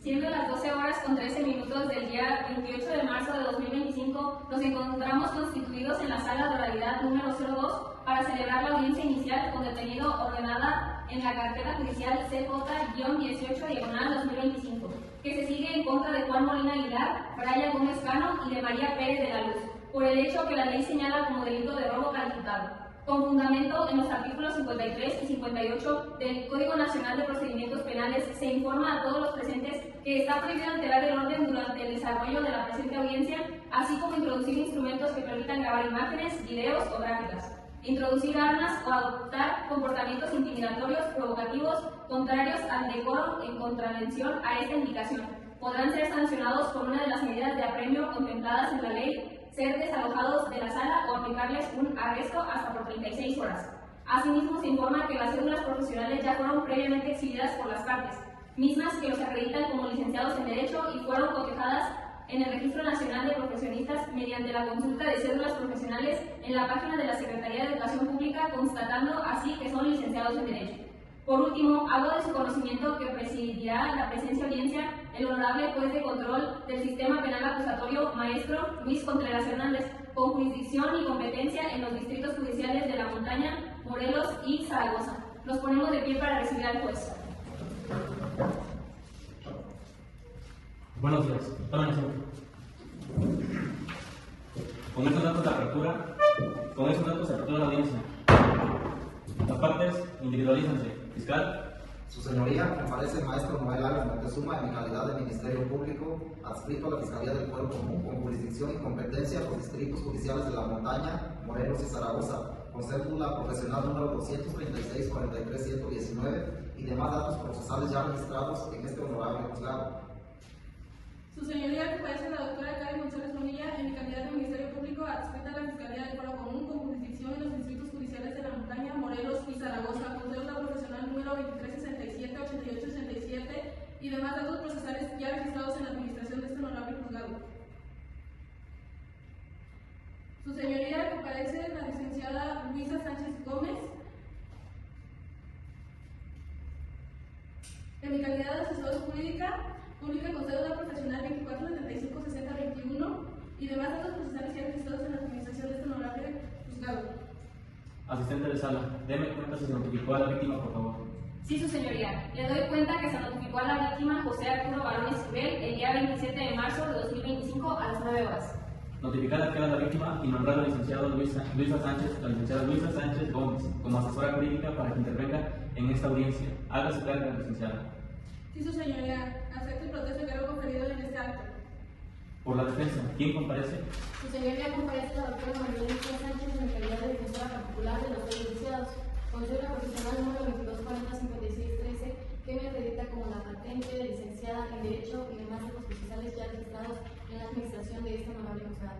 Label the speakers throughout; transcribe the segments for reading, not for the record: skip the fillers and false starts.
Speaker 1: Siendo las 12:13 del día 28 de marzo de 2025, nos encontramos constituidos en la sala de oralidad número 02 para celebrar la audiencia inicial con detenido ordenada en la carpeta judicial CJ-18/2025, que se sigue en contra de Juan Molina Aguilar, Brian Gómez Cano y de María Pérez de la Luz, por el hecho que la ley señala como delito de robo calificado, con fundamento en los artículos 53 y 58 del Código Nacional de Procedimientos Penales. Se informa a todos los presentes que está prohibido alterar el orden durante el desarrollo de la presente audiencia, así como introducir instrumentos que permitan grabar imágenes, videos o gráficas, introducir armas o adoptar comportamientos intimidatorios, provocativos, contrarios al decoro en contravención a esta indicación. Podrán ser sancionados por una de las medidas de apremio contempladas en la ley, ser desalojados de la sala o aplicarles un arresto hasta por 36 horas. Asimismo, se informa que las cédulas profesionales ya fueron previamente exhibidas por las partes, mismas que los acreditan como licenciados en Derecho y fueron cotejadas en el Registro Nacional de Profesionistas mediante la consulta de cédulas profesionales en la página de la Secretaría de Educación Pública, constatando así que son licenciados en Derecho. Por último, hago de su conocimiento que presidirá la presencia audiencia el honorable juez de control del Sistema Penal Acusatorio, maestro Luis Contreras Hernández, con jurisdicción y competencia en los distritos judiciales de La Montaña, Morelos y Zaragoza. Nos ponemos de pie para recibir al juez.
Speaker 2: Buenos días. Tomen asiento. Con estos datos de apertura, se apertura la audiencia. Las partes, individualícense. Fiscal.
Speaker 3: Su señoría, comparece el maestro Noel Alex Montezuma en mi calidad de Ministerio Público, adscrito a la Fiscalía del Fuero Común, con jurisdicción y competencia a los distritos judiciales de La Montaña, Morelos y Zaragoza, con cédula profesional número 236-43-119 y demás datos procesales ya registrados en este honorable juzgado.
Speaker 4: Su señoría, comparece la doctora Karen González Bonilla en mi calidad de Ministerio Público, adscrita a la Fiscalía del Fuero Común, con jurisdicción en los distritos judiciales de La Montaña, Morelos y Zaragoza, con cédula profesional número 2367-8867 y demás datos procesales ya registrados en la administración de este honorable juzgado. Su señoría, comparece la licenciada Luisa Sánchez Gómez en mi calidad de asesora jurídica pública con cédula profesional 2475-6021 y demás datos procesales ya registrados en la administración de este honorable juzgado.
Speaker 2: Asistente de sala, deme cuenta si se notificó a la víctima, por favor.
Speaker 1: Sí, su señoría. Le doy cuenta que se notificó a la víctima José Arturo Barón Esquivel el día 27 de marzo de 2025 a las 9 horas.
Speaker 2: Notificada queda la víctima y nombrar al licenciado la licenciada Luisa Sánchez Gómez como asesora jurídica para que intervenga en esta audiencia. Hágase cargo, licenciada.
Speaker 4: Sí, su señoría. Acepto y protesto el cargo conferido en este acto.
Speaker 2: Por la defensa, ¿quién comparece?
Speaker 5: Su señoría, comparece la doctora María Luisa Sánchez en calidad de defensora particular de los licenciados, con cédula profesional número 2240-5613, que me acredita como la patente de licenciada en Derecho y demás datos procesales ya registrados en la administración de este honorable juzgado.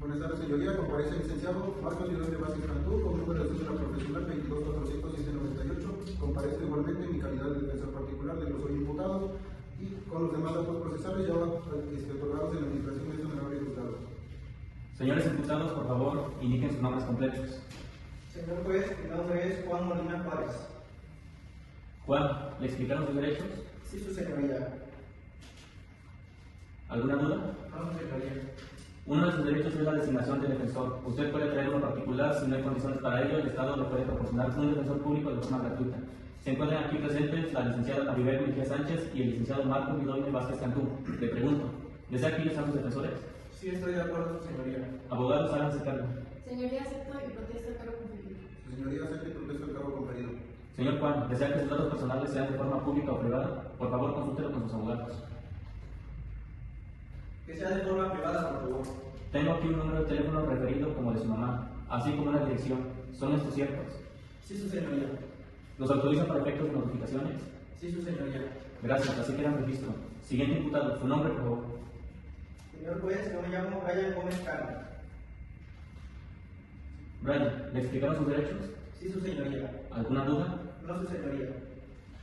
Speaker 6: Buenas tardes, señoría. Comparece el licenciado Marcos Sidonio Vázquez Cantú con número de cédula profesional 22400798. Comparece igualmente en mi calidad de defensor particular de los hoy imputados y con los demás datos procesales ya otorgados en la administración de este honorable juzgado.
Speaker 2: Señores imputados, por favor, indiquen sus nombres completos.
Speaker 7: Señor juez, mi nombre es Juan Molina Juárez.
Speaker 2: Juan, ¿le explicaron sus derechos?
Speaker 7: Sí, su señoría.
Speaker 2: ¿Alguna duda?
Speaker 7: No, su señoría.
Speaker 2: Uno de sus derechos es la designación del defensor. Usted puede traer uno particular, si no hay condiciones para ello, el Estado le puede proporcionar un defensor público de forma gratuita. Se encuentran aquí presentes la licenciada Maribel Mejía Sánchez y el licenciado Marcos Sidonio Vázquez Cantú. Le pregunto, ¿desea que ellos sean sus defensores?
Speaker 7: Sí, estoy de acuerdo, su señoría.
Speaker 2: Abogados, háganse cargo.
Speaker 5: Señoría, acepto y protesto el cargo conferido.
Speaker 6: Su señoría, acepta y protesto el cargo conferido.
Speaker 2: Señor Juan, ¿desea que sus datos personales sean de forma pública o privada? Por favor, consúltelo con sus abogados.
Speaker 7: Que sea de forma privada, por favor.
Speaker 2: Tengo aquí un número de teléfono referido como de su mamá, así como una dirección. ¿Son estos ciertos?
Speaker 7: Sí, su señoría.
Speaker 2: ¿Los autoriza para efectos de notificaciones?
Speaker 7: Sí, su señoría.
Speaker 2: Gracias, así queda en registro. Siguiente imputado, su nombre, por favor.
Speaker 7: Señor juez, yo me llamo Brian Gómez Cano.
Speaker 2: Brian, ¿le explicaron sus derechos?
Speaker 7: Sí, su señoría.
Speaker 2: ¿Alguna duda?
Speaker 7: No, su señoría.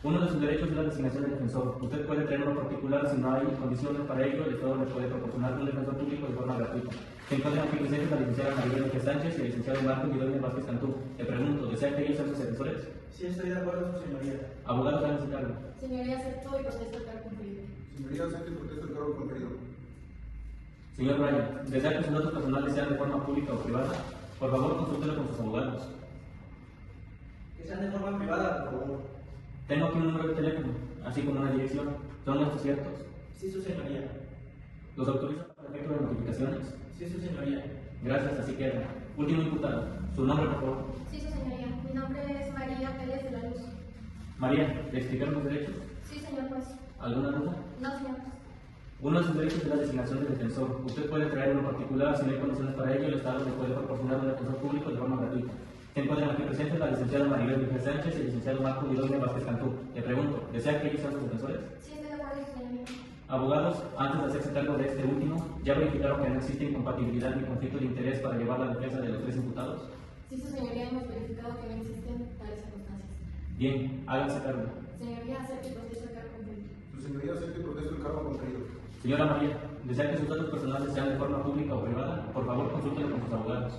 Speaker 2: Uno de sus derechos es la designación del defensor. Usted puede traer uno particular si no hay condiciones para ello. El Estado le puede proporcionar un defensor público de forma gratuita. Se encuentran aquí presentes la licenciada Maribel Mejía Sánchez y el licenciado Marcos Sidonio Vázquez Cantú. Le pregunto, ¿desea que ellos sean sus defensores?
Speaker 7: Sí, estoy de acuerdo, su señoría.
Speaker 2: Abogado, háganse cargo.
Speaker 5: Señoría, acepto y protesto el cargo conferido.
Speaker 6: Señoría, acepto y protesto el cargo conferido.
Speaker 2: Señor Bryan, ¿desea que sus datos personales sean de forma pública o privada? Por favor, consúltelo con sus abogados.
Speaker 7: Que sean de forma privada, por favor.
Speaker 2: Tengo aquí un número de teléfono, así como una dirección. ¿Son estos ciertos?
Speaker 7: Sí, su señoría.
Speaker 2: ¿Los autoriza para efecto de notificaciones?
Speaker 7: Sí, su señoría.
Speaker 2: Gracias, así queda. Último imputado. Su nombre, por favor.
Speaker 8: Sí, su señoría. Mi nombre es María Pérez de la Luz.
Speaker 2: María, ¿le explicaron los derechos?
Speaker 8: Sí, señor juez.
Speaker 2: ¿Alguna duda?
Speaker 8: No, señor juez.
Speaker 2: Uno de sus derechos es la designación del defensor. Usted puede traer uno particular si no hay condiciones para ello. El Estado le puede proporcionar un defensor público de forma gratuita. Se encuentran aquí presentes la licenciada Maribel Miguel Sánchez y el licenciado Marco Guidonia Vázquez Cantú. Le pregunto, ¿desea que ellos sean sus defensores?
Speaker 8: Sí, estoy de acuerdo, su señoría.
Speaker 2: Abogados, antes de hacerse cargo de este último, ¿ya verificaron que no existe incompatibilidad ni conflicto de interés para llevar la defensa de los tres imputados?
Speaker 5: Sí, su señoría, hemos verificado que no existen tales circunstancias.
Speaker 2: Bien, háganse cargo.
Speaker 5: Señoría, acepto y protesto el cargo conferido.
Speaker 6: Su señoría, acepto y protesto el cargo conferido.
Speaker 2: Señora María, ¿desea que sus datos personales sean de forma pública o privada? Por favor, consúltelo con sus abogados.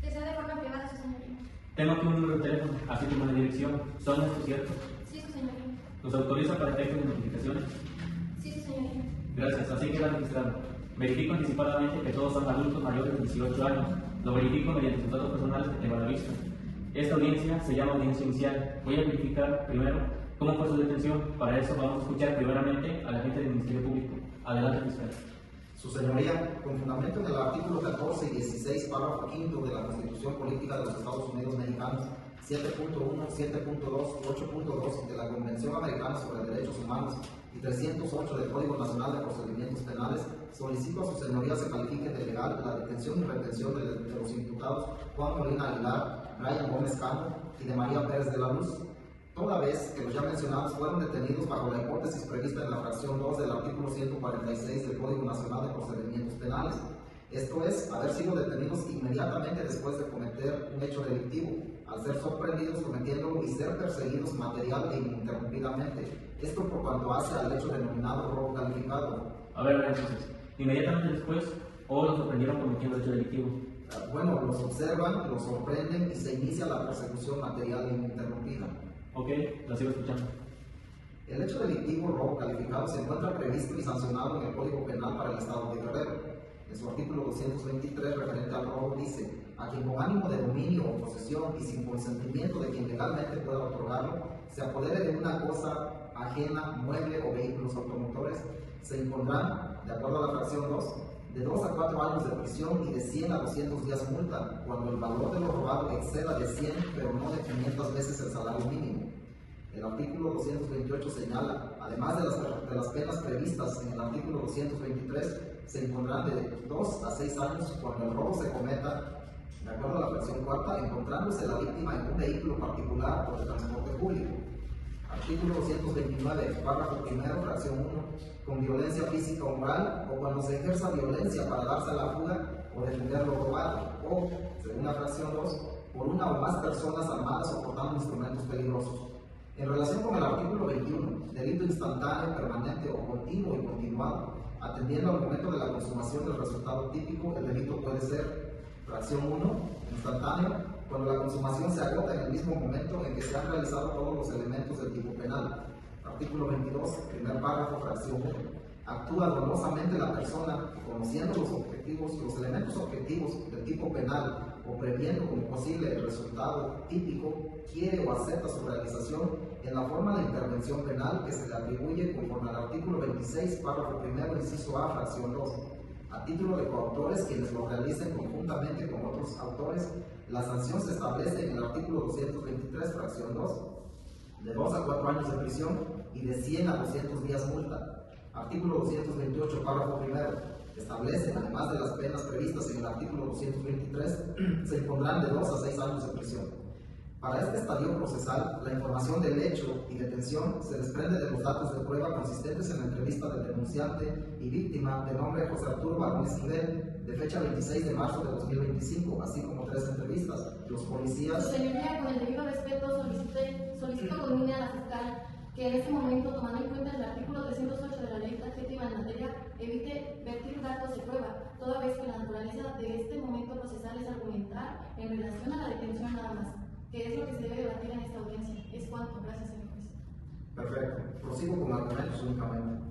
Speaker 8: Que sea de forma privada, su señoría.
Speaker 2: Tengo aquí un número de teléfono, así como una dirección. ¿Son estos ciertos?
Speaker 8: Sí, su señoría.
Speaker 2: ¿Los autoriza para efectos de notificaciones?
Speaker 8: Sí, su señoría.
Speaker 2: Gracias, así queda registrado. Verifico anticipadamente que todos son adultos mayores de 18 años. Lo verifico mediante sus datos personales que tengo a la vista. Esta audiencia se llama audiencia inicial. Voy a verificar primero cómo fue su detención. Para eso vamos a escuchar primeramente al agente del Ministerio Público. Adelante, fiscal.
Speaker 3: Su señoría, con fundamento en el artículo 14 y 16, párrafo 5 de la Constitución Política de los Estados Unidos Mexicanos, 7.1, 7.2 y 8.2 de la Convención Americana sobre Derechos Humanos y 308 del Código Nacional de Procedimientos Penales, solicito a su señoría se califique de legal la detención y retención de los imputados Juan Molina Aguilar, Brian Gómez Cano y de María Pérez de la Luz, toda vez que los ya mencionados fueron detenidos bajo la hipótesis prevista en la fracción 2 del artículo 146 del Código Nacional de Procedimientos Penales, esto es, haber sido detenidos inmediatamente después de cometer un hecho delictivo, al ser sorprendidos cometiéndolo y ser perseguidos material e ininterrumpidamente. Esto por cuanto hace al hecho denominado robo calificado.
Speaker 2: A ver, entonces, inmediatamente después, o los sorprendieron cometiendo hecho delictivo.
Speaker 3: Bueno, los observan, los sorprenden y se inicia la persecución material e ininterrumpida.
Speaker 2: Ok, la sigo escuchando.
Speaker 3: El hecho delictivo robo calificado se encuentra previsto y sancionado en el Código Penal para el Estado de Guerrero. En su artículo 223 referente al robo dice: a quien con ánimo de dominio o posesión y sin consentimiento de quien legalmente pueda otorgarlo, se apodere de una cosa ajena, mueble o vehículos automotores, se impondrán, de acuerdo a la fracción 2, de 2 a 4 años de prisión y de 100 a 200 días multa, cuando el valor de lo robado exceda de 100, pero no de 500 veces el salario mínimo. El artículo 228 señala, además de las penas previstas en el artículo 223, se impondrán de 2 a 6 años cuando el robo se cometa, de acuerdo a la fracción cuarta, encontrándose la víctima en un vehículo particular o de transporte público. Artículo 229, párrafo primero, fracción 1, con violencia física o moral, o cuando se ejerza violencia para darse a la fuga o defender lo robado, o, según la fracción 2, por una o más personas armadas o portando instrumentos peligrosos. En relación con el artículo 21, delito instantáneo, permanente o continuo y continuado, atendiendo al momento de la consumación del resultado típico, el delito puede ser: fracción 1, instantáneo, cuando la consumación se agota en el mismo momento en que se han realizado todos los elementos del tipo penal. Artículo 22, primer párrafo, fracción 1. Actúa dolosamente la persona, conociendo los elementos objetivos del tipo penal o previendo como posible el resultado típico, quiere o acepta su realización en la forma de intervención penal que se le atribuye conforme al artículo 26, párrafo primero, inciso A, fracción 2. A título de coautores, quienes lo realicen conjuntamente con otros autores, la sanción se establece en el artículo 223, fracción 2, de 2 a 4 años de prisión y de 100 a 200 días multa. Artículo 228, párrafo primero, establece, además de las penas previstas en el artículo 223, se impondrán de 2 a 6 años de prisión. Para este estadio procesal, la información del hecho y detención se desprende de los datos de prueba consistentes en la entrevista del denunciante y víctima de nombre José Arturo Barón Esquivel, de fecha 26 de marzo de 2025, así como 3 entrevistas. Los policías...
Speaker 5: Su señoría, con el debido respeto, solicito conmine a la fiscal que en este momento, tomando en cuenta el artículo 308 de la ley adjetiva en materia, evite vertir datos de prueba, toda vez que la naturaleza de este momento procesal es argumentar en relación a la detención nada más. que es lo que se debe debatir en esta audiencia. Es cuanto. Gracias, señor juez.
Speaker 3: Perfecto. Prosigo con argumentos únicamente.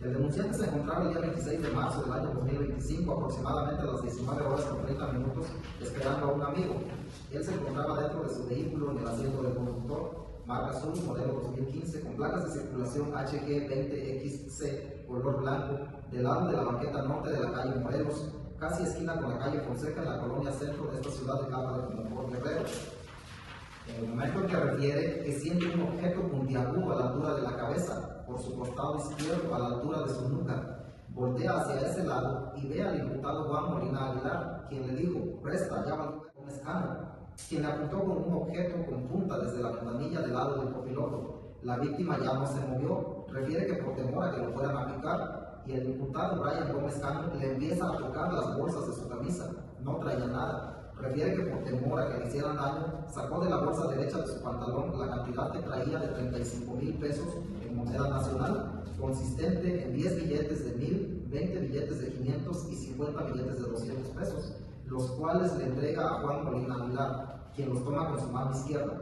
Speaker 3: El denunciante se encontraba el día 26 de marzo del año 2025, aproximadamente a las 19 horas con 30 minutos, esperando a un amigo. Él se encontraba dentro de su vehículo en el asiento del conductor, marca azul, modelo 2015, con placas de circulación HG20XC, color blanco, del lado de la banqueta norte de la calle Morelos, casi esquina con la calle Fonseca, en la colonia centro de esta ciudad de Capa de Comonfort, Guerrero. En el momento en que refiere que siente un objeto puntiagudo a la altura de la cabeza, por su costado izquierdo a la altura de su nuca, voltea hacia ese lado y ve al imputado Juan Molina Aguilar, quien le dijo: presta, llama con escáner, quien le apuntó con un objeto con punta desde la ventanilla del lado del copiloto. La víctima ya no se movió, refiere que por temor a que lo fueran a picar, y el imputado Brian Gómez Cano le empieza a tocar las bolsas de su camisa, no traía nada. Refiere que por temor a que le hicieran daño, sacó de la bolsa derecha de su pantalón la cantidad que traía de 35,000 pesos en moneda nacional, consistente en 10 billetes de 1,000, 20 billetes de 500 y 50 billetes de 200 pesos, los cuales le entrega a Juan Molina Aguilar, quien los toma con su mano izquierda.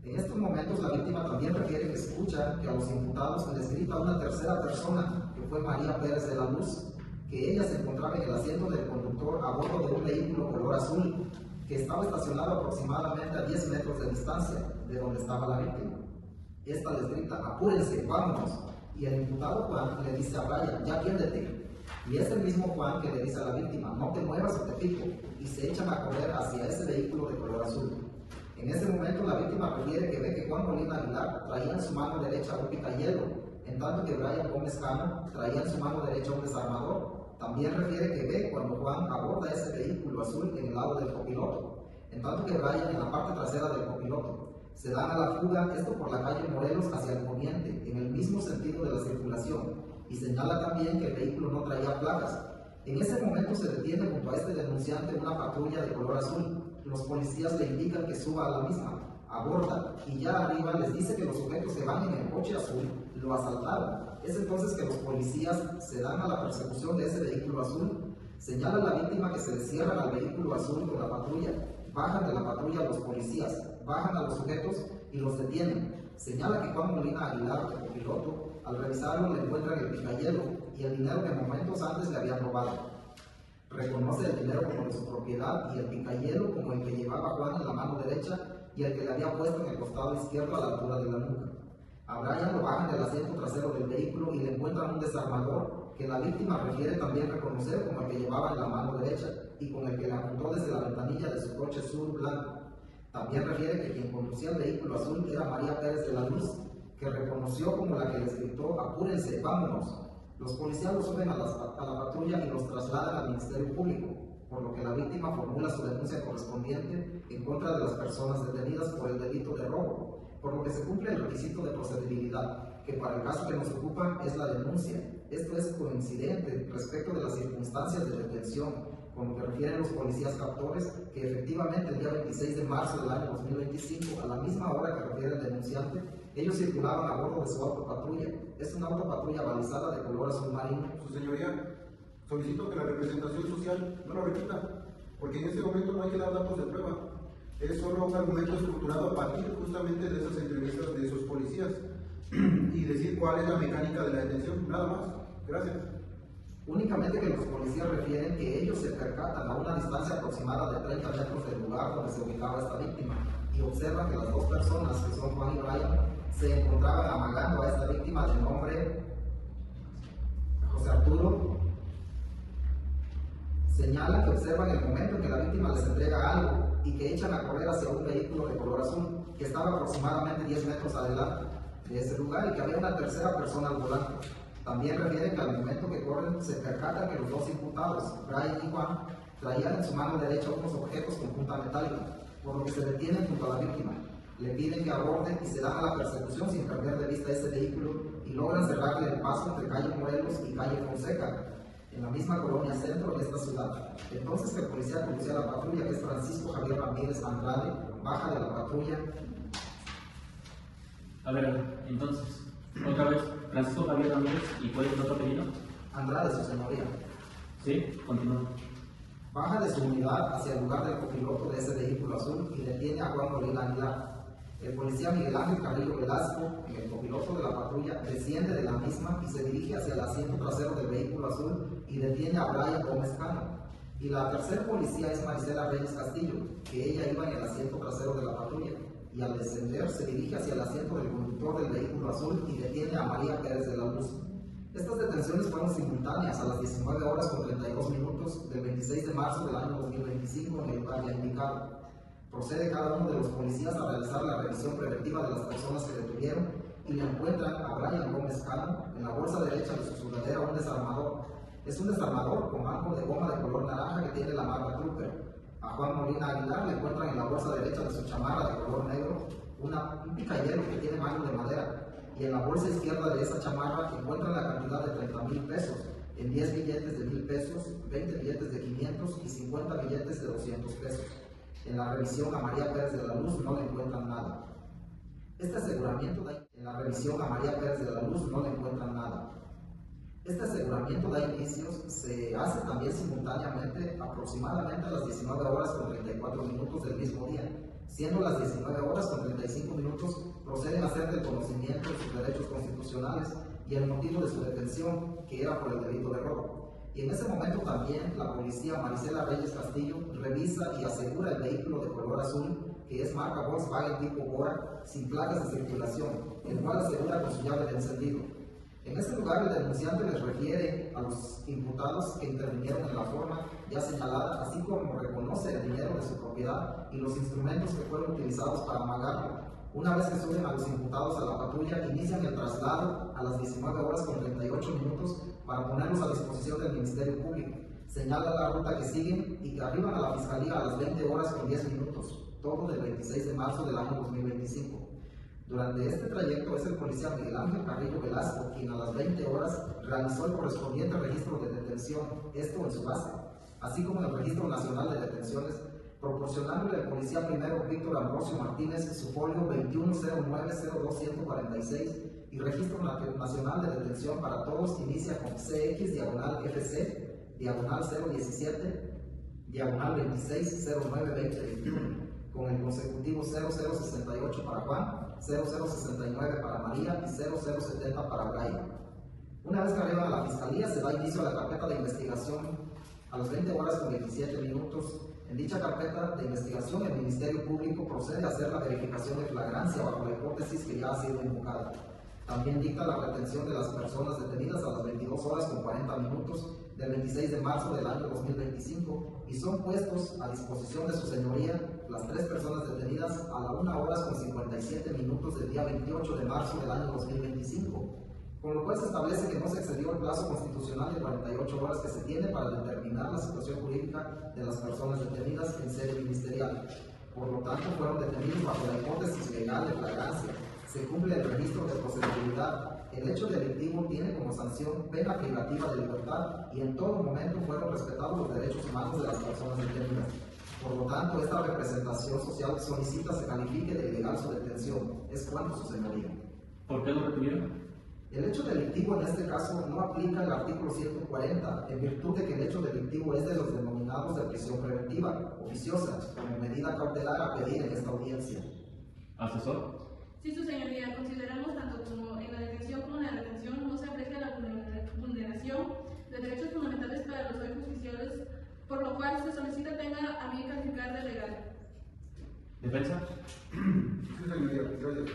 Speaker 3: En estos momentos la víctima también refiere que escucha que a los imputados les grita una tercera persona, que fue María Pérez de la Luz, que ella se encontraba en el asiento del conductor a bordo de un vehículo color azul, que estaba estacionado aproximadamente a 10 metros de distancia de donde estaba la víctima. Esta les grita: apúrense, vámonos. Y el imputado Juan le dice a Brian: ya viéndete. Y es el mismo Juan que le dice a la víctima: no te muevas o te pico, y se echan a correr hacia ese vehículo de color azul. En ese momento la víctima refiere que ve que Juan Molina Aguilar traía en su mano derecha un picayelo, en tanto que Brian Gómez Cano traía en su mano derecha un desarmador. También refiere que ve cuando Juan aborda ese vehículo azul en el lado del copiloto, en tanto que Brian en la parte trasera del copiloto. Se dan a la fuga, esto por la calle Morelos hacia el poniente, en el mismo sentido de la circulación, y señala también que el vehículo no traía placas. En ese momento se detiene junto a este denunciante una patrulla de color azul. Los policías le indican que suba a la misma, aborda, y ya arriba les dice que los sujetos que van en el coche azul lo asaltaron. Es entonces que los policías se dan a la persecución de ese vehículo azul. Señala a la víctima que se le cierran al vehículo azul con la patrulla. Bajan de la patrulla los policías, bajan a los sujetos y los detienen. Señala que Juan Molina Aguilar, el copiloto, al revisarlo le encuentran el picayelo y el dinero que momentos antes le habían robado. Reconoce el dinero como de su propiedad y el picayelo como el que llevaba Juan en la mano derecha y el que le había puesto en el costado izquierdo a la altura de la nuca. A Brian lo bajan del asiento trasero del vehículo y le encuentran un desarmador que la víctima refiere también reconocer como el que llevaba en la mano derecha y con el que le apuntó desde la ventanilla de su coche sur blanco. También refiere que quien conducía el vehículo azul era María Pérez de la Luz, que reconoció como la que les gritó: apúrense, vámonos. Los policías los suben a la patrulla y los trasladan al Ministerio Público, por lo que la víctima formula su denuncia correspondiente en contra de las personas detenidas por el delito de robo, por lo que se cumple el requisito de procedibilidad, que para el caso que nos ocupa es la denuncia. Esto es coincidente respecto de las circunstancias de detención, con lo que refieren los policías captores, que efectivamente el día 26 de marzo del año 2025, a la misma hora que refiere el denunciante, ellos circulaban a bordo de su autopatrulla. Es una autopatrulla balizada de color azul marino.
Speaker 6: Su señoría, solicito que la representación social no lo repita, porque en este momento no hay que dar datos de prueba. Es solo un argumento estructurado a partir justamente de esas entrevistas de esos policías y decir cuál es la mecánica de la detención, nada más. Gracias.
Speaker 3: Únicamente que los policías refieren que ellos se percatan a una distancia aproximada de 30 metros del lugar donde se ubicaba esta víctima y observan que las dos personas, que son Juan y Brian, se encontraban amagando a esta víctima de nombre José Arturo. Señala que observan el momento en que la víctima les entrega algo y que echan a correr hacia un vehículo de color azul que estaba aproximadamente 10 metros adelante de ese lugar y que había una tercera persona al volante. También refieren que al momento que corren se percatan que los dos imputados, Brian y Juan, traían en su mano derecha unos objetos con punta metálica, por lo que se detienen junto a la víctima. Le piden que aborden y se dan a la persecución sin perder de vista ese vehículo y logran cerrarle el paso entre calle Morelos y calle Fonseca, en la misma colonia centro de esta ciudad. Entonces que el policía conducía la patrulla, que es Francisco Javier Ramírez Andrade, baja de la patrulla.
Speaker 2: A ver, entonces, otra vez, Francisco Javier Ramírez, ¿y cuál es el otro apellido?
Speaker 3: Andrade, su señoría.
Speaker 2: Sí, continúa.
Speaker 3: Baja de su unidad hacia el lugar del copiloto de ese vehículo azul y detiene a Juan Molina Aguilar. El policía Miguel Ángel Carrillo Velasco, el copiloto de la patrulla, desciende de la misma y se dirige hacia el asiento trasero del vehículo azul y detiene a Brian Gómez Cano. Y la tercera policía es Marisela Reyes Castillo, que ella iba en el asiento trasero de la patrulla, y al descender se dirige hacia el asiento del conductor del vehículo azul y detiene a María Pérez de la Luz. Estas detenciones fueron simultáneas a las 19 horas con 32 minutos del 26 de marzo del año 2025 en el lugar ya indicado. Procede cada uno de los policías a realizar la revisión preventiva de las personas que detuvieron y le encuentran a Brian Gómez Cano en la bolsa derecha de su sudadera un desarmador. Es un desarmador con marco de goma de color naranja que tiene la marca Trooper. A Juan Molina Aguilar le encuentran en la bolsa derecha de su chamarra de color negro un picayelo que tiene mano de madera. Y en la bolsa izquierda de esa chamarra encuentran la cantidad de 30,000 pesos, en 10 billetes de 1,000 pesos, 20 billetes de 500 y 50 billetes de 200 pesos. En la revisión a María Pérez de la Luz no le encuentran nada. Este aseguramiento da indicios, se hace también simultáneamente aproximadamente a las 19 horas con 34 minutos del mismo día. Siendo las 19 horas con 35 minutos, proceden a hacer del conocimiento de sus derechos constitucionales y el motivo de su detención, que era por el delito de robo. Y en ese momento también la policía Marisela Reyes Castillo revisa y asegura el vehículo de color azul, que es marca Volkswagen tipo Bora, sin placas de circulación, el cual asegura con su llave de encendido. En ese lugar el denunciante les refiere a los imputados que intervinieron en la forma ya señalada, así como reconoce el dinero de su propiedad y los instrumentos que fueron utilizados para amagarlo. Una vez que suben a los imputados a la patrulla, inician el traslado a las 19 horas con 38 minutos para ponerlos a disposición del Ministerio Público. Señala la ruta que siguen y que arriban a la Fiscalía a las 20 horas con 10 minutos, todo del 26 de marzo del año 2025. Durante este trayecto es el policía Miguel Ángel Carrillo Velasco quien a las 20 horas realizó el correspondiente registro de detención, esto en su base, así como en el Registro Nacional de Detenciones, proporcionándole al policía primero Víctor Ambrosio Martínez su folio 210902-146 y Registro Nacional de Detención para Todos inicia con CX/FC/017/026092021 con el consecutivo 0068 para Juan, 0069 para María y 0070 para Brian. Una vez que arriban a la Fiscalía, se da inicio a la carpeta de investigación a las 20 horas con 27 minutos. En dicha carpeta de investigación, el Ministerio Público procede a hacer la verificación de flagrancia bajo la hipótesis que ya ha sido invocada. También dicta la retención de las personas detenidas a las 22 horas con 40 minutos del 26 de marzo del año 2025 y son puestos a disposición de su señoría las 3 personas detenidas a las 1 horas con 57 minutos del día 28 de marzo del año 2025, con lo cual se establece que no se excedió el plazo constitucional de 48 horas que se tiene para determinar la situación jurídica de las personas detenidas en sede ministerial. Por lo tanto, fueron detenidos bajo la hipótesis legal de flagrancia. Se cumple el registro de procedibilidad. El hecho delictivo tiene como sanción pena privativa de libertad y en todo momento fueron respetados los derechos humanos de las personas detenidas. Por lo tanto, esta representación social solicita se califique de ilegal su detención. Es cuanto, su señoría.
Speaker 2: ¿Por qué lo retuvieron?
Speaker 3: El hecho delictivo en este caso no aplica el artículo 140, en virtud de que el hecho delictivo es de los denominados de prisión preventiva, oficiosa, como medida cautelar a pedir en esta audiencia.
Speaker 2: ¿Asesor?
Speaker 4: Sí, su señoría, consideramos tanto como en la detención como en la retención no se aprecia la vulneración de derechos fundamentales para los hoy justiciables, por lo cual se solicita tenga a bien calificar de legal.
Speaker 2: ¿Defensa?
Speaker 6: Sí, señoría, gracias.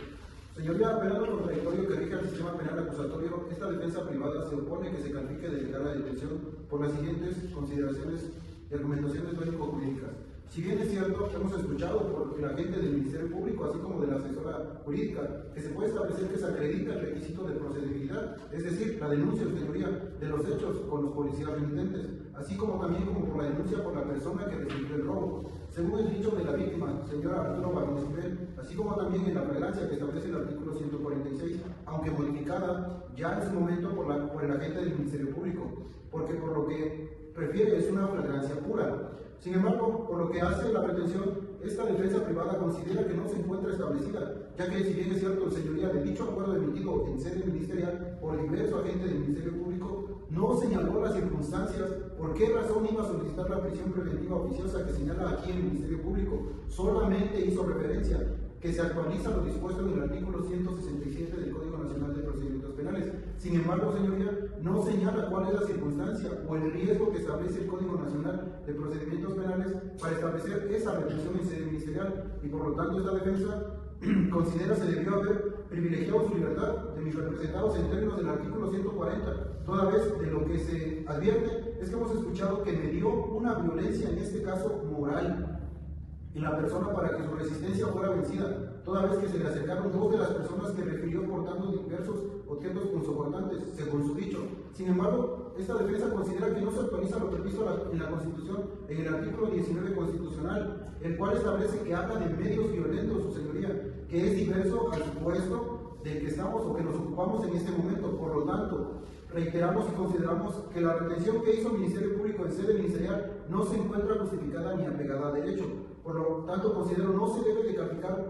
Speaker 6: Señoría, apelando al contradictorio que rige al sistema penal acusatorio, esta defensa privada se opone que se califique de legal la detención por las siguientes consideraciones y argumentaciones lógico-jurídicas. Si bien es cierto, hemos escuchado por el agente del Ministerio Público, así como de la asesora jurídica, que se puede establecer que se acredita el requisito de procedibilidad, es decir, la denuncia, señoría, de los hechos con los policías remitentes, así como también como por la denuncia por la persona que recibió el robo. Según el dicho de la víctima, señora Arturo Barnesibel, así como también en la flagrancia que establece el artículo 146, aunque modificada ya en su momento por el agente del Ministerio Público, porque por lo que refiere es una flagrancia pura. Sin embargo, por lo que hace la pretensión, esta defensa privada considera que no se encuentra establecida, ya que si bien es cierto, señoría, de dicho acuerdo emitido en sede ministerial por diverso agente del Ministerio Público, no señaló las circunstancias por qué qué razón iba a solicitar la prisión preventiva oficiosa que señala aquí el Ministerio Público? Solamente hizo referencia que se actualiza lo dispuesto en el artículo 167 del Código Nacional de Procedimientos Penales. Sin embargo, señoría, no señala cuál es la circunstancia o el riesgo que establece el Código Nacional de Procedimientos Penales para establecer esa retención en sede ministerial, y por lo tanto esta defensa considera se debió haber privilegiado su libertad de mis representados en términos del artículo 140, toda vez de lo que se advierte es que hemos escuchado que me dio una violencia, en este caso moral, en la persona para que su resistencia fuera vencida, toda vez que se le acercaron dos de las personas que refirió portando diversos objetos punzocortantes, según su dicho. Sin embargo, esta defensa considera que no se actualiza lo previsto en la Constitución, en el artículo 19 constitucional, el cual establece que habla de medios violentos, su señoría, que es diverso al supuesto del que estamos o que nos ocupamos en este momento. Por lo tanto, reiteramos y consideramos que la retención que hizo el Ministerio Público en sede ministerial no se encuentra justificada ni apegada a derecho. Por lo tanto, considero no se debe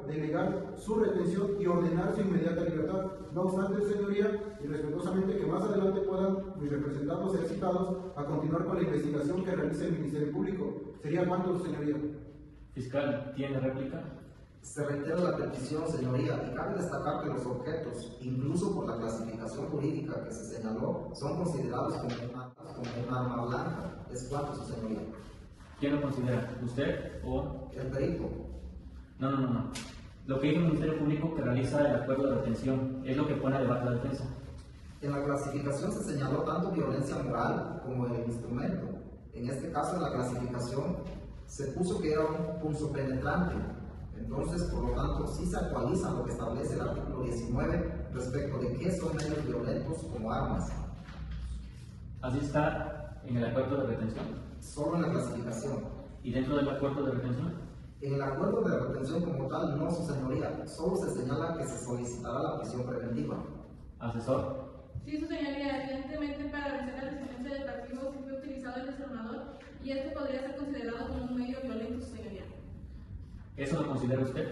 Speaker 6: delegar su retención y ordenar su inmediata libertad. No obstante, señoría, y respetuosamente que más adelante puedan mis representados ser citados a continuar con la investigación que realice el Ministerio Público. ¿Sería cuánto, señoría?
Speaker 2: Fiscal, ¿tiene réplica?
Speaker 3: Se reitera la petición, señoría, y cabe destacar que los objetos, incluso por la clasificación jurídica que se señaló, son considerados como un arma blanca. ¿Es cuánto, su señoría?
Speaker 2: ¿Quién lo considera? ¿Usted o...?
Speaker 3: El perito.
Speaker 2: No. Lo que dice el Ministerio Público que realiza el acuerdo de retención es lo que pone a debate la defensa.
Speaker 3: En la clasificación se señaló tanto violencia moral como el instrumento. En este caso, en la clasificación se puso que era un punzo penetrante. Entonces, por lo tanto, sí se actualiza lo que establece el artículo 19 respecto de qué son medios violentos como armas.
Speaker 2: Así está en el acuerdo de retención.
Speaker 3: Solo en la clasificación.
Speaker 2: ¿Y dentro del acuerdo de retención?
Speaker 3: En el acuerdo de retención como tal, no, su señoría. Solo se señala que se solicitará la prisión preventiva.
Speaker 2: Asesor.
Speaker 4: Sí, su señoría, evidentemente para vencer la resistencia del partido sí fue utilizado el desarmador y este podría ser considerado como un medio violento, su señoría.
Speaker 2: ¿Eso lo considera usted?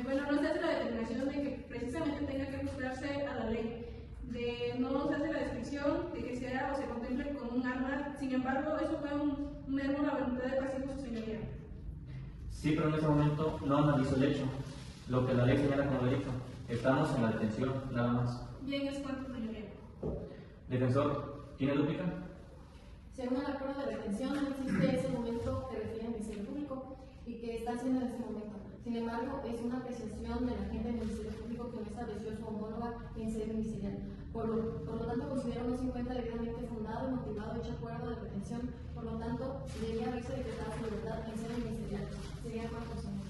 Speaker 4: Bueno, no se hace la determinación de que precisamente tenga que ajustarse a la ley. No se hace la descripción de que sea o se contemple como un arma. Sin embargo, eso fue un mermo la voluntad del pasivo, su señoría.
Speaker 2: Sí, pero en ese momento no analizo el hecho. Lo que la ley señala como delito. Estamos en la detención, nada más.
Speaker 4: Bien, es cuanto, señoría.
Speaker 2: Defensor, ¿tiene dúplica?
Speaker 5: Según el acuerdo de retención, no existe ese momento que refiere al Ministerio Público y que está haciendo en este momento. Sin embargo, es una apreciación de la gente del Ministerio Público que no estableció su homóloga en sede ministerial. Por lo tanto, considero no se encuentra debidamente fundado y motivado dicho acuerdo de retención. Por lo tanto, debería haberse decretado su libertad en sede ministerial. Sería cuánto, señor.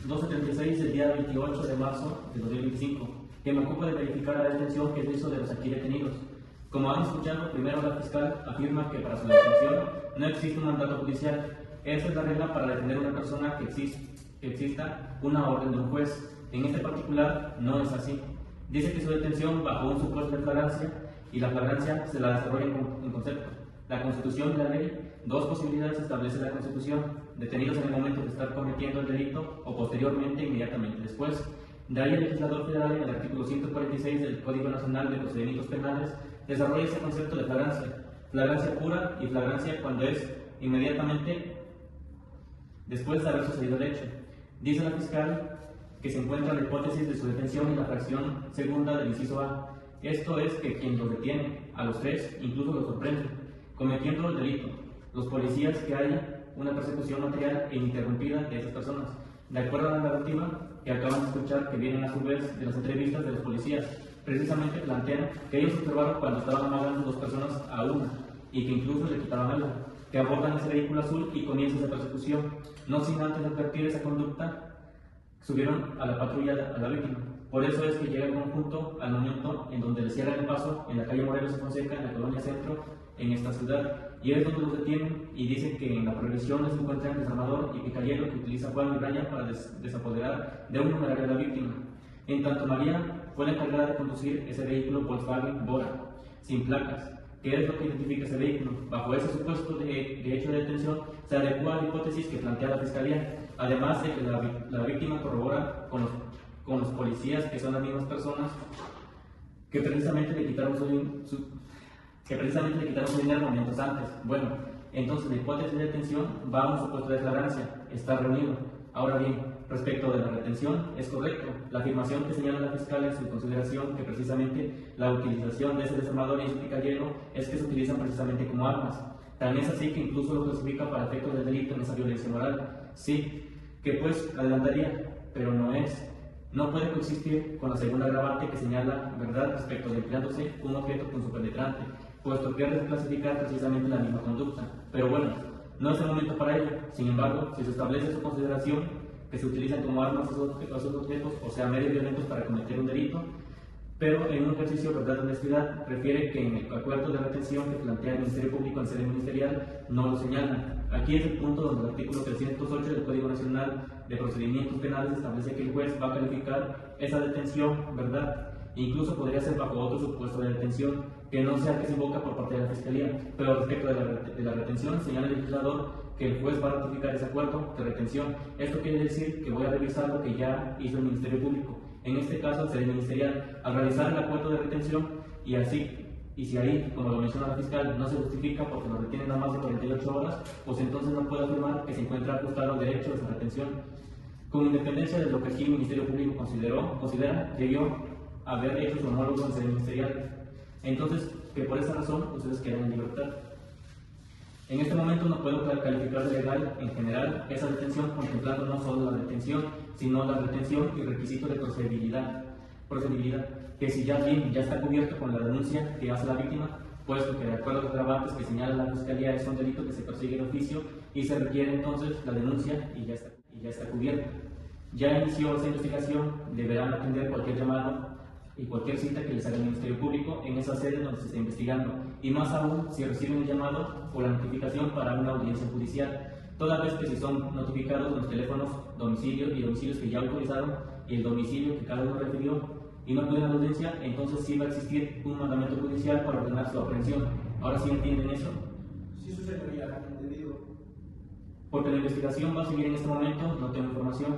Speaker 2: 276 del día 28 de marzo de 2025, que me ocupa de verificar la detención que se hizo de los aquí detenidos. Como han escuchado, primero la fiscal afirma que para su detención no existe un mandato judicial. Esa es la regla para detener a una persona que exista una orden de un juez. En este particular no es así. Dice que su detención bajo un supuesto de flagrancia y la flagrancia se la desarrolla en concepto. La Constitución y la ley, dos posibilidades establece la Constitución: detenidos en el momento de estar cometiendo el delito o posteriormente, inmediatamente después. De ahí el legislador federal en el artículo 146 del Código Nacional de Procedimientos Penales desarrolla ese concepto de flagrancia pura y flagrancia cuando es inmediatamente después de haber sucedido el hecho. Dice la fiscal que se encuentra la hipótesis de su detención en la fracción segunda del inciso A. Esto es que quien los detiene, a los tres, incluso los sorprende, cometiendo el delito. Los policías que haya una persecución material e interrumpida de esas personas. De acuerdo a la narrativa que acaban de escuchar, que vienen a su vez de las entrevistas de los policías, precisamente plantean que ellos observaron cuando estaban amagando dos personas a una y que incluso le quitaban algo, que abordan ese vehículo azul y comienza esa persecución. No sin antes advertir esa conducta, subieron a la patrulla a la víctima. Por eso es que llega el conjunto al momento en donde le cierran el paso en la calle Morelos y Fonseca, en la colonia Centro, en esta ciudad, y es donde los detienen y dicen que en la progresión les encuentran desarmador y picayelo que utiliza Juan y Brian para desapoderar de un numerario a la víctima. En tanto, María fue la encargada de conducir ese vehículo Volkswagen Bora, sin placas. ¿Qué es lo que identifica ese vehículo? Bajo ese supuesto de hecho de detención, se adecua a la hipótesis que plantea la Fiscalía, además de que la víctima corrobora con los policías, que son las mismas personas que precisamente le quitaron su dinero momentos antes. Bueno, Entonces, la hipótesis de detención va a un supuesto de flagrancia, está reunido. Ahora bien, respecto de la retención, es correcto. La afirmación que señala la fiscal en su consideración que precisamente la utilización de ese desarmador y ese picayelo es que se utilizan precisamente como armas. Tan es así que incluso lo clasifica para efectos del delito en esa violencia moral. Sí, que pues adelantaría, pero no es. No puede coexistir con la segunda agravante que señala, ¿verdad?, respecto de empleándose un objeto con su penetrante, puesto que es desclasificar precisamente la misma conducta. Pero bueno, no es el momento para ello. Sin embargo, si se establece su consideración que se utilizan como armas esos objetos, o sea, medios violentos para cometer un delito, pero en un ejercicio de verdad de honestidad, refiere que en el acuerdo de retención que plantea el Ministerio Público en sede ministerial no lo señalan. Aquí es el punto donde el artículo 308 del Código Nacional de Procedimientos Penales establece que el juez va a calificar esa detención, ¿verdad? Incluso podría ser bajo otro supuesto de detención, que no sea que se invoca por parte de la Fiscalía. Pero respecto de la retención, señala el legislador que el juez va a ratificar ese acuerdo de retención. Esto quiere decir que voy a revisar lo que ya hizo el Ministerio Público. En este caso, el sede ministerial, al realizar el acuerdo de retención y si ahí, como lo menciona la fiscal, no se justifica porque lo retienen a más de 48 horas, pues entonces no puede afirmar que se encuentra ajustado al derecho de esa retención. Con independencia de lo que aquí el Ministerio Público considera, debió haber hecho su homólogo en sede ministerial. Entonces, que por esa razón ustedes quedan en libertad. En este momento no puedo calificar de legal en general esa detención, contemplando no solo la detención, sino la retención y requisito de procedibilidad, que si ya está cubierto con la denuncia que hace la víctima, puesto que de acuerdo a los agravantes que señala la Fiscalía es un delito que se persigue en oficio y se requiere entonces la denuncia y ya está cubierto. Ya inició esa investigación, deberán atender cualquier llamado y cualquier cita que les haga el Ministerio Público en esa sede donde se está investigando, y más aún si reciben el llamado o la notificación para una audiencia judicial, toda vez que si son notificados los teléfonos domicilio y domicilios que ya autorizaron y el domicilio que cada uno refirió y no acuden a la audiencia, entonces sí va a existir un mandamiento judicial para ordenar su aprehensión. ¿Ahora sí entienden eso?
Speaker 7: Sí, su señoría, entendido.
Speaker 2: Porque la investigación va a seguir en este momento, no tengo información,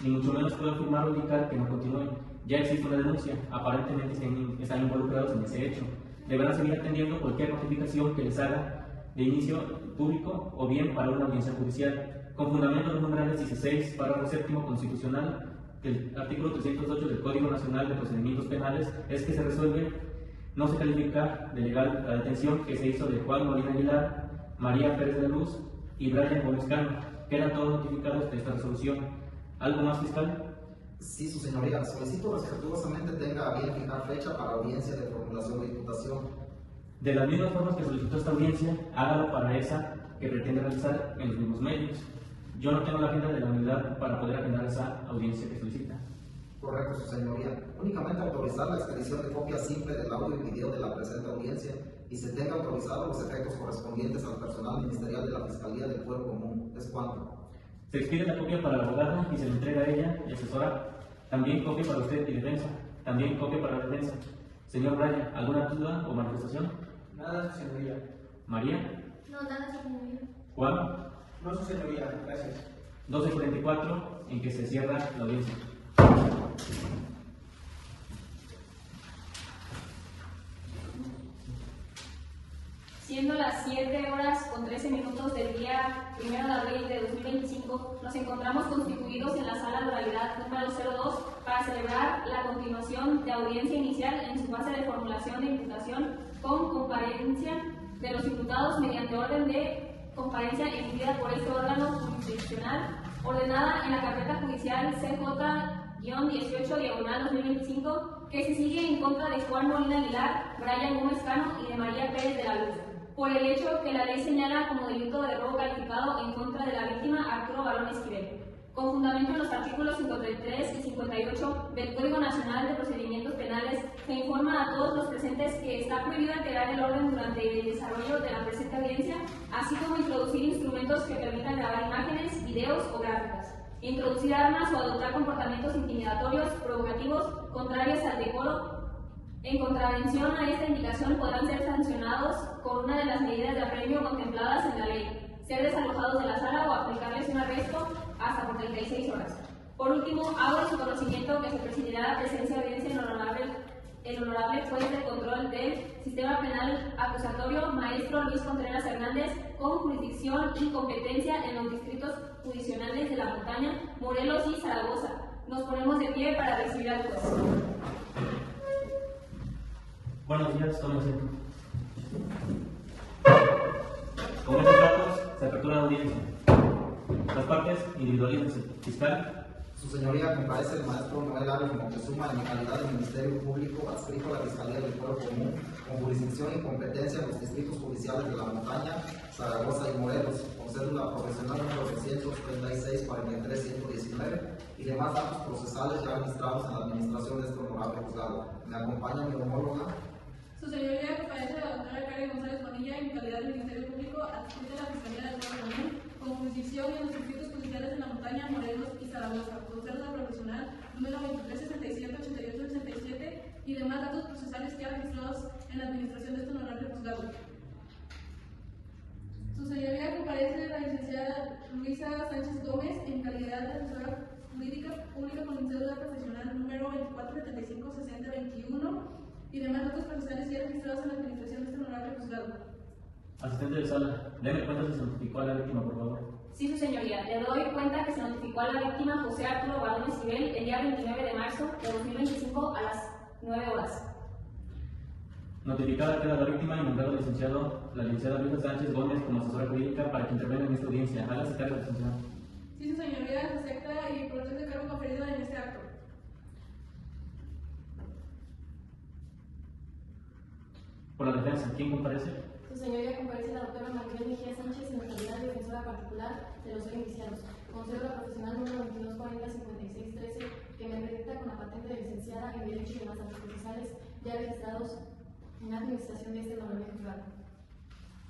Speaker 2: ni mucho menos puedo afirmar o indicar que no continúe. Ya existe una denuncia, aparentemente están involucrados en ese hecho. Deberán seguir atendiendo cualquier notificación que les haga de inicio público o bien para una audiencia judicial. Con fundamento en los numerales 16, párrafo séptimo constitucional del artículo 308 del Código Nacional de Procedimientos Penales, es que se resuelve, no se califica de legal la detención que se hizo de Juan Molina Aguilar, María Pérez de la Luz y Brian Gómez Cano, que eran todos notificados de esta resolución. ¿Algo más, fiscal?
Speaker 3: Sí, su señoría. Solicito respetuosamente tenga a bien fijar fecha para audiencia de formulación de imputación.
Speaker 2: De las mismas formas que solicitó esta audiencia, hágalo para esa que pretende realizar en los mismos medios. Yo no tengo la agenda de la unidad para poder agendar esa audiencia que solicita.
Speaker 3: Correcto, su señoría. Únicamente autorizar la expedición de copia simple del audio y video de la presente audiencia y se tenga autorizados los efectos correspondientes al personal ministerial de la Fiscalía del Fuero Común. ¿Es cuánto?
Speaker 2: Se expide la copia para la abogada y se le entrega a ella y asesora. También copia para usted y defensa. También copia para la defensa. Señor Brian, ¿alguna duda o manifestación?
Speaker 7: Nada, su señoría.
Speaker 2: María.
Speaker 8: No, nada, su señoría.
Speaker 2: Juan.
Speaker 7: No, su señoría. Gracias.
Speaker 2: 12:44 en que se cierra la audiencia.
Speaker 1: Siendo las 7:13 del día 1 de abril de 2025, nos encontramos constituidos en la sala de oralidad número 02 para celebrar la continuación de audiencia inicial en su fase de formulación de imputación con comparecencia de los imputados mediante orden de comparencia emitida por este órgano jurisdiccional, ordenada en la carpeta judicial CJ-18/2025, que se sigue en contra de Juan Molina Aguilar, Brian Gómez Cano y de María Pérez de la Luz, por el hecho que la ley señala como delito de robo calificado en contra de la víctima Arturo Barón Esquivel. Con fundamento en los artículos 53 y 58 del Código Nacional de Procedimientos Penales, se informa a todos los presentes que está prohibido alterar el orden durante el desarrollo de la presente audiencia, así como introducir instrumentos que permitan grabar imágenes, videos o gráficas, introducir armas o adoptar comportamientos intimidatorios, provocativos, contrarios al decoro. En contravención a esta indicación podrán ser sancionados con una de las medidas de apremio contempladas en la ley, ser desalojados de la sala o aplicarles un arresto hasta por 36 horas. Por último, hago de su conocimiento que se presidirá la presencia de audiencia en honorable el honorable juez de control del Sistema Penal Acusatorio, maestro Luis Contreras Hernández, con jurisdicción y competencia en los distritos judiciales de La Montaña, Morelos y Zaragoza. Nos ponemos de pie para recibir al juez.
Speaker 2: Buenos días, tomen asiento. Con estos datos se apertura la audiencia. Las partes individualícense. Fiscal.
Speaker 3: Su señoría, comparece el maestro Noel Arias Moctezuma en mi calidad de Ministerio Público adscrito a la Fiscalía del Fuero Común, con jurisdicción y competencia en los distritos judiciales de La Montaña, Zaragoza y Morelos, con cédula profesional número 336-43-119 y demás datos procesales ya registrados en la administración de este honorable juzgado. Me acompaña mi homóloga.
Speaker 4: Su señoría, comparece la doctora Karen González Bonilla en mi calidad de Ministerio Público adscrito a la Fiscalía del Fuero Común, con jurisdicción en los distritos judiciales de La Montaña, Morelos y Zaragoza, con cédula profesional número 2367-8867 y demás datos procesales ya registrados en la administración de este honorable juzgado. Su señoría, comparece la licenciada Luisa Sánchez Gómez en calidad de asesora jurídica pública con cédula profesional número 2475-6021 y demás datos procesales ya registrados en la administración de este honorable juzgado.
Speaker 2: Asistente de sala, déme cuenta si se notificó a la víctima, por favor.
Speaker 1: Sí, su señoría. Le doy cuenta que se notificó a la víctima José Arturo Balón Esquivel el día 29 de marzo de 2025 a las 9 horas.
Speaker 2: Notificada queda la víctima y nombrado la licenciada Luisa Sánchez Gómez como asesora jurídica para que intervenga en esta audiencia. Hágase cargo, licenciada.
Speaker 4: Sí, su señoría, se acepta y protege el cargo conferido en este acto.
Speaker 2: Por la defensa, ¿quién comparece?
Speaker 5: Su señoría, comparece la doctora Maribel Mejía Sánchez en la calidad de defensora particular de los indiciados, con cédula profesional número 2240-5613, que me acredita con la patente de licenciada en Derecho y demás datos procesales ya registrados en la administración de este honorable juzgado.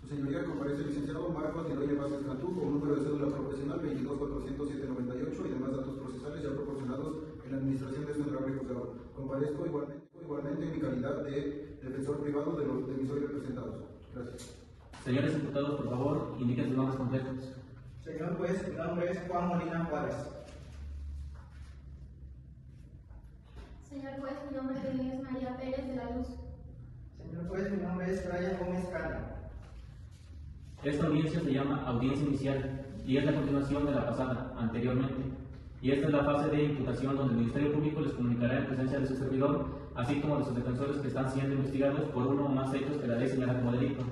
Speaker 6: Su señoría, comparece el licenciado Marcos Nidoya Vázquez Cantú con número de cédula profesional 22400798 y demás datos procesales ya proporcionados en la administración de este honorable juzgado. Comparezco igualmente en mi calidad de defensor privado de los mis hoy representados. Gracias.
Speaker 2: Señores diputados, por favor, indiquen sus nombres completos.
Speaker 7: Señor juez, mi nombre es Juan Molina Juárez.
Speaker 8: Señor juez, mi nombre es María Pérez de la Luz.
Speaker 7: Señor juez, mi nombre es Brian Gómez Cano.
Speaker 2: Esta audiencia se llama audiencia inicial y es la continuación de la pasada, anteriormente. Y esta es la fase de imputación donde el Ministerio Público les comunicará en presencia de su servidor, así como de sus defensores que están siendo investigados por uno o más hechos que la ley señala como delito.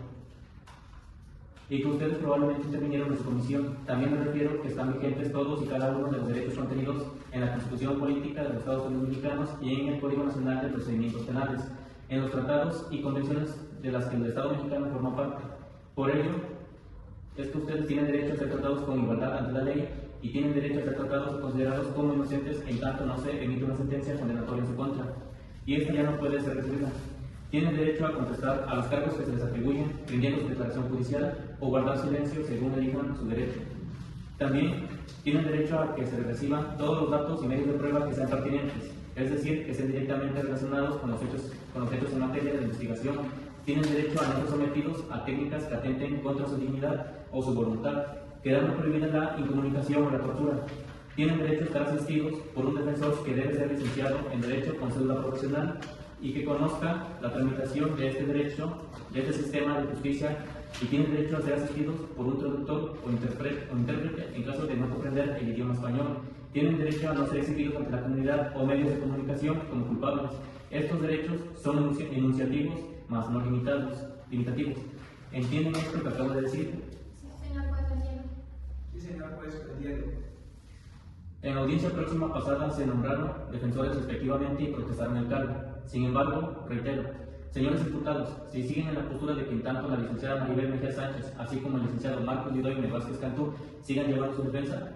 Speaker 2: Y que ustedes probablemente intervinieron en su comisión. También me refiero que están vigentes todos y cada uno de los derechos contenidos en la Constitución Política de los Estados Unidos Mexicanos y en el Código Nacional de Procedimientos Penales, en los tratados y convenciones de las que el Estado mexicano forma parte. Por ello, es que ustedes tienen derecho a ser tratados con igualdad ante la ley y tienen derecho a ser tratados y considerados como inocentes en tanto no se emite una sentencia condenatoria en su contra. Y esta ya no puede ser recurrida. Tienen derecho a contestar a los cargos que se les atribuyen, rindiendo su declaración judicial o guardar silencio según elijan su derecho. También tienen derecho a que se les reciban todos los datos y medios de prueba que sean pertinentes, es decir, que estén directamente relacionados con los hechos en materia de investigación. Tienen derecho a no ser sometidos a técnicas que atenten contra su dignidad o su voluntad, quedando prohibida la incomunicación o la tortura. Tienen derecho a estar asistidos por un defensor que debe ser licenciado en Derecho con cédula profesional y que conozca la tramitación de este derecho, de este sistema de justicia, y tienen derecho a ser asistidos por un traductor o intérprete en caso de no comprender el idioma español. Tienen derecho a no ser exhibidos ante la comunidad o medios de comunicación como culpables. Estos derechos son enunciativos, más no limitativos. ¿Entienden esto que acabo de decir?
Speaker 8: Sí, señor juez, lo entiendo.
Speaker 7: Sí, señor juez, lo entiendo.
Speaker 2: En la audiencia próxima pasada se nombraron defensores respectivamente y protestaron el cargo. Sin embargo, reitero, señores diputados, si siguen en la postura de que en tanto la licenciada Maribel Mejía Sánchez, así como el licenciado Marcos Nidoya Vázquez Cantú, sigan llevando su defensa.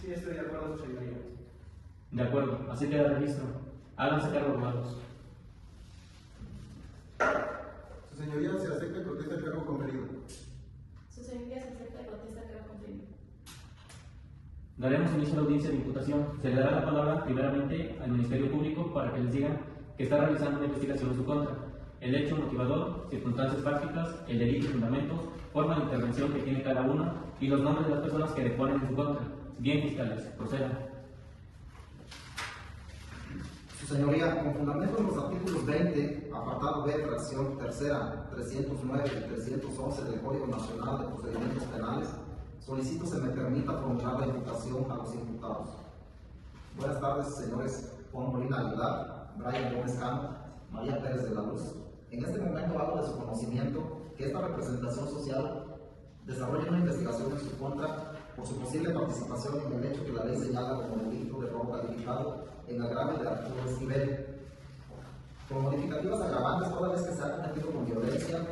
Speaker 7: Sí, estoy de acuerdo, su señoría.
Speaker 2: De acuerdo, así queda el registro. Háganse cargo, abogados.
Speaker 6: Su señoría, se acepta y protesta el cargo conferido.
Speaker 5: Su señoría, se acepta y protesta el cargo conferido.
Speaker 2: Daremos inicio a la audiencia de imputación. Se le dará la palabra primeramente al Ministerio Público para que les digan que está realizando una investigación en su contra. El hecho motivador, circunstancias fácticas, el delito y fundamentos, forma de intervención que tiene cada uno y los nombres de las personas que deponen en su contra. Bien, fiscales, procedan.
Speaker 3: Su Su señoría, con fundamento en los artículos 20, apartado B, fracción tercera, 309 y 311 del Código Nacional de Procedimientos Penales, solicito se me permita formular la imputación a los imputados. Buenas tardes, señores Juan Molina Aguilar, Brian Gómez Cano, María Pérez de la Luz. En este momento hago de su conocimiento que esta representación social desarrolla una investigación en su contra por su posible participación en el hecho que la ley señala como delito de robo calificado en agravio de Arturo Esquivel. Con modificativas agravantes toda vez que se ha cometido con violencia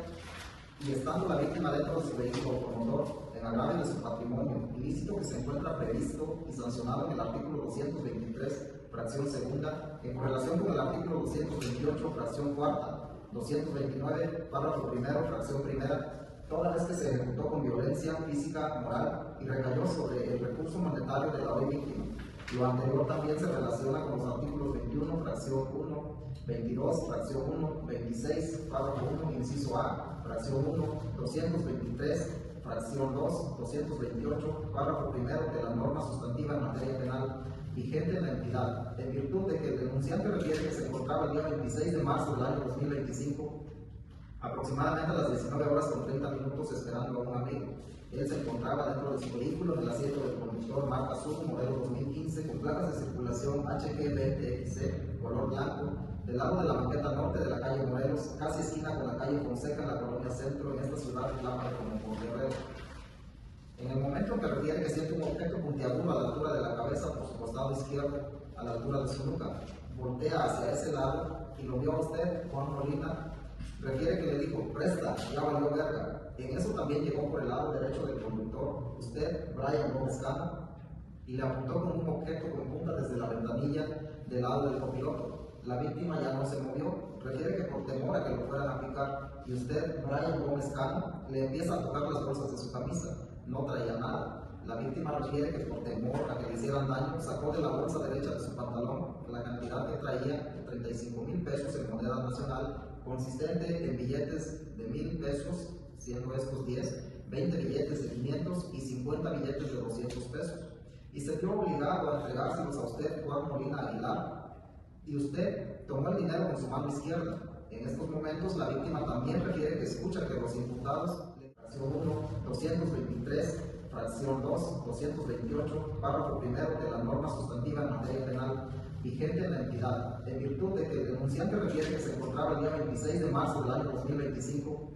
Speaker 3: y estando la víctima dentro de su vehículo automotor en agravio de su patrimonio, ilícito que se encuentra previsto y sancionado en el artículo 223, fracción segunda, en correlación con el artículo 228, fracción cuarta, 229, párrafo primero, fracción primera, toda vez que se ejecutó con violencia física, moral y recayó sobre el recurso monetario de la hoy víctima. Lo anterior también se relaciona con los artículos 21, fracción 1, 22, fracción 1, 26, párrafo 1, inciso A, fracción 1, 223, fracción 2, 228, párrafo primero de la norma sustantiva en materia penal vigente en la entidad, en virtud de que el denunciante refiere que se encontraba el día 26 de marzo del año 2025, aproximadamente a las 19 horas con 30 minutos esperando a un amigo. Él se encontraba dentro de su vehículo en el asiento del conductor marca Azul, modelo 2015, con placas de circulación HG20XC, color blanco, del lado de la banqueta norte de la calle Morelos, casi esquina con la calle Fonseca en la colonia Centro, en esta ciudad reclamada como por Guerrero. En el momento en que refiere que siente un objeto puntiagudo a la altura de la cabeza por su costado izquierdo, a la altura de su nuca, voltea hacia ese lado y lo vio a usted, Juan Molina, refiere que le dijo, presta, ya valió verga. En eso también llegó por el lado derecho del conductor, usted, Brian Gómez Cano, y le apuntó con un objeto con punta desde la ventanilla del lado del copiloto. La víctima ya no se movió, refiere que por temor a que lo fueran a picar, y usted, Brian Gómez Cano, le empieza a tocar las bolsas de su camisa. No traía nada. La víctima refiere que por temor a que le hicieran daño, sacó de la bolsa derecha de su pantalón la cantidad que traía de 35,000 pesos en moneda nacional, consistente en billetes de 1,000 pesos, siendo estos 10, 20 billetes de 500 y 50 billetes de 200 pesos. Y se vio obligado a entregárselos a usted, Juan Molina Aguilar, y usted tomó el dinero con su mano izquierda. En estos momentos, la víctima también refiere que escucha que los imputados, fracción 1, 223, fracción 2, 228, párrafo primero de la norma sustantiva en materia penal vigente en la entidad, en virtud de que el denunciante refiere que se encontraba el día 26 de marzo del año 2025,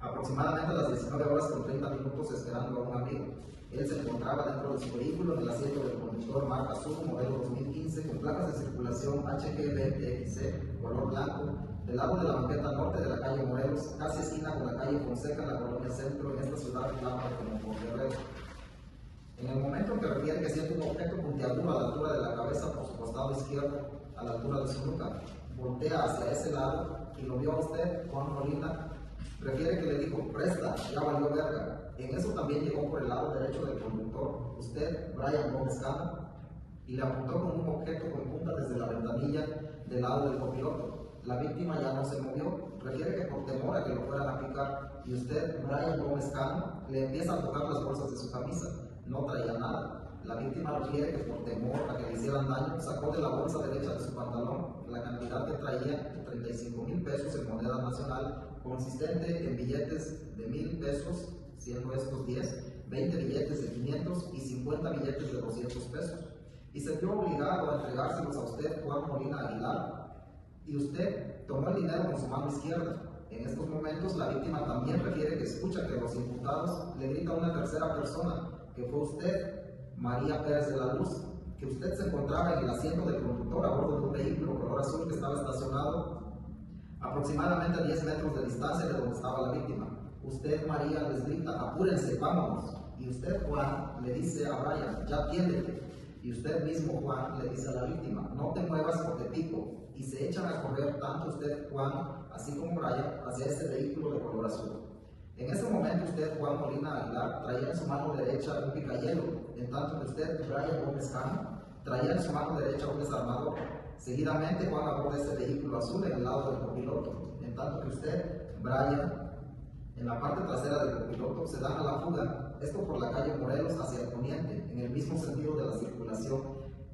Speaker 3: aproximadamente a las 19 horas con 30 minutos esperando a un amigo. Él se encontraba dentro de su vehículo en el asiento del conductor marca Azul, modelo 2015, con placas de circulación HG20XC, color blanco, del lado de la banqueta norte de la calle Morelos, casi esquina con la calle Fonseca en la colonia Centro, en esta ciudad reclamada como por Guerrero. En el momento en que refiere que siente un objeto puntiagudo a la altura de la cabeza por su costado izquierdo, a la altura de su nuca, voltea hacia ese lado y lo vio a usted, Juan Molina, refiere que le dijo, presta, ya valió verga. En eso también llegó por el lado derecho del conductor, usted, Brian Gómez Cano, y le apuntó con un objeto con punta desde la ventanilla del lado del copiloto. La víctima ya no se movió, refiere que por temor a que lo fueran a picar, y usted, Brian Gómez Cano, le empieza a tocar las bolsas de su camisa. No traía nada. La víctima refiere que por temor a que le hicieran daño, sacó de la bolsa derecha de su pantalón la cantidad que traía de 35,000 pesos en moneda nacional, consistente en billetes de 1,000 pesos, siendo estos 10, 20 billetes de 500 y 50 billetes de 200 pesos. Y se vio obligado a entregárselos a usted, Juan Molina Aguilar, y usted tomó el dinero con su mano izquierda. En estos momentos, la víctima también refiere que escucha que los imputados le grita a una tercera persona, que fue usted, María Pérez de la Luz, que usted se encontraba en el asiento del conductor a bordo de un vehículo color azul que estaba estacionado aproximadamente a 10 metros de distancia de donde estaba la víctima. Usted, María, les grita, apúrense, vámonos. Y usted, Juan, le dice a Brian, ya atiéndete. Y usted mismo, Juan, le dice a la víctima, no te muevas o te pico. Y se echan a correr tanto usted, Juan, así como Brian, hacia ese vehículo de color azul. En ese momento usted, Juan Molina Aguilar, traía en su mano derecha un picayelo, en tanto que usted, Brian Gómez Cano, traía en su mano derecha un desarmador. Seguidamente Juan aborda ese vehículo azul en el lado del copiloto, en tanto que usted, Brian, en la parte trasera del copiloto, se dan a la fuga, esto por la calle Morelos hacia el poniente, en el mismo sentido de la circulación,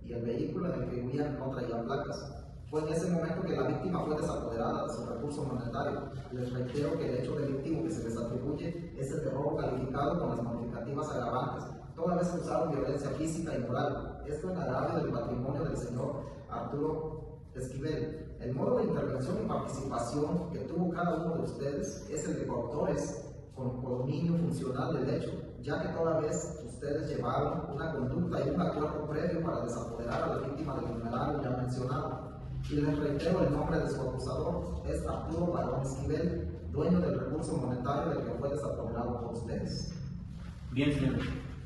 Speaker 3: y el vehículo en el que huían no traía placas. Fue en ese momento que la víctima fue desapoderada de su recurso monetario. Les reitero que el hecho delictivo que se les atribuye es el de robo calificado con las modificativas agravantes, toda vez que usaron violencia física y moral. Esto en agravio del patrimonio del señor Arturo Esquivel. El modo de intervención y participación que tuvo cada uno de ustedes es el de coautores con dominio funcional del hecho, ya que toda vez ustedes llevaron una conducta y un acuerdo previo para desapoderar a la víctima del vulnerable ya mencionado. Y les reitero el nombre de su acusador, es Arturo Barón Esquivel, dueño del recurso monetario del que fue desapoderado por ustedes.
Speaker 2: Bien, señor.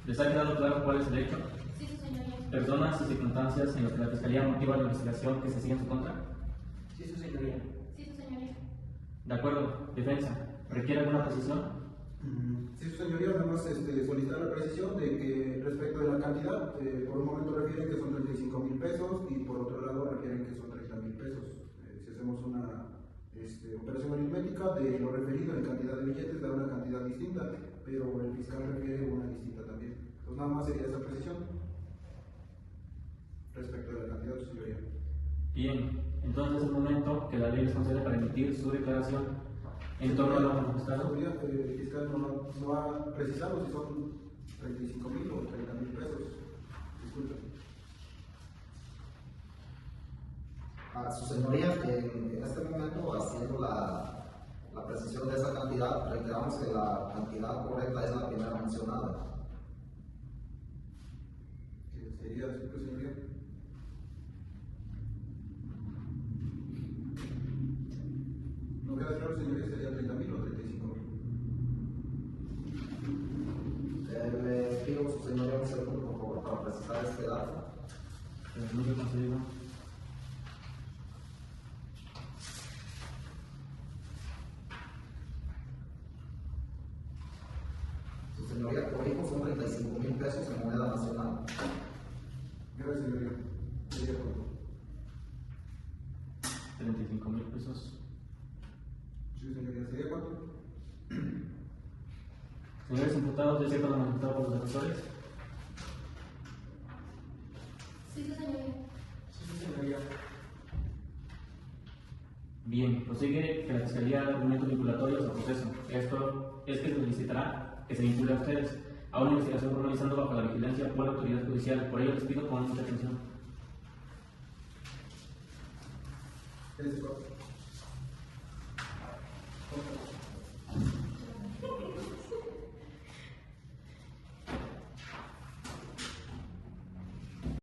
Speaker 2: ¿Les ha quedado claro cuál es el hecho?
Speaker 8: Sí, su señoría.
Speaker 2: ¿Personas y circunstancias en las que la Fiscalía motiva la investigación que se sigue en su contra?
Speaker 7: Sí, su señoría.
Speaker 8: Sí, su señoría.
Speaker 2: De acuerdo. Defensa. ¿Requiere alguna precisión?
Speaker 6: Sí, su señoría, además solicitar la precisión de que respecto de la cantidad, por un momento refieren que son 35,000 pesos y por otro lado refieren que son 30,000 pesos. Si hacemos una operación aritmética de lo referido en cantidad de billetes da una cantidad distinta, pero el fiscal refiere una distinta también. Entonces nada más sería esa precisión respecto de la cantidad, su señoría.
Speaker 2: Bien. Entonces es el momento que la ley les concede para emitir su declaración en torno a lo manifestado.
Speaker 6: El fiscal no ha precisado si son 35,000 o 30,000 pesos. Disculpe.
Speaker 3: Su señoría, en este momento, haciendo la precisión de esa cantidad, reiteramos que la cantidad correcta es la primera mencionada.
Speaker 6: ¿Qué sería, disculpe, señoría? ¿No queda claro, señoría, sería 30,000 o 35,000?
Speaker 3: Le pido, su señoría, un segundo, por favor, para precisar este dato.
Speaker 2: No se concedido.
Speaker 3: Su señoría, corrijo, son 35,000 pesos en moneda nacional.
Speaker 6: Gracias, señoría. Sería corto.
Speaker 2: 35,000 pesos.
Speaker 6: Sí, señoría, ¿sería cuánto?
Speaker 2: Señores imputados, ¿es cierto lo manifestado por los defensores?
Speaker 8: Sí, su señoría.
Speaker 7: Sí, su señoría.
Speaker 2: Bien, prosigue que la Fiscalía haga argumentos vinculatorios al proceso. Esto es que solicitará que se vincule a ustedes a una investigación formalizando bajo la vigilancia por la autoridad judicial. Por ello les pido con mucha atención.
Speaker 6: ¿Qué les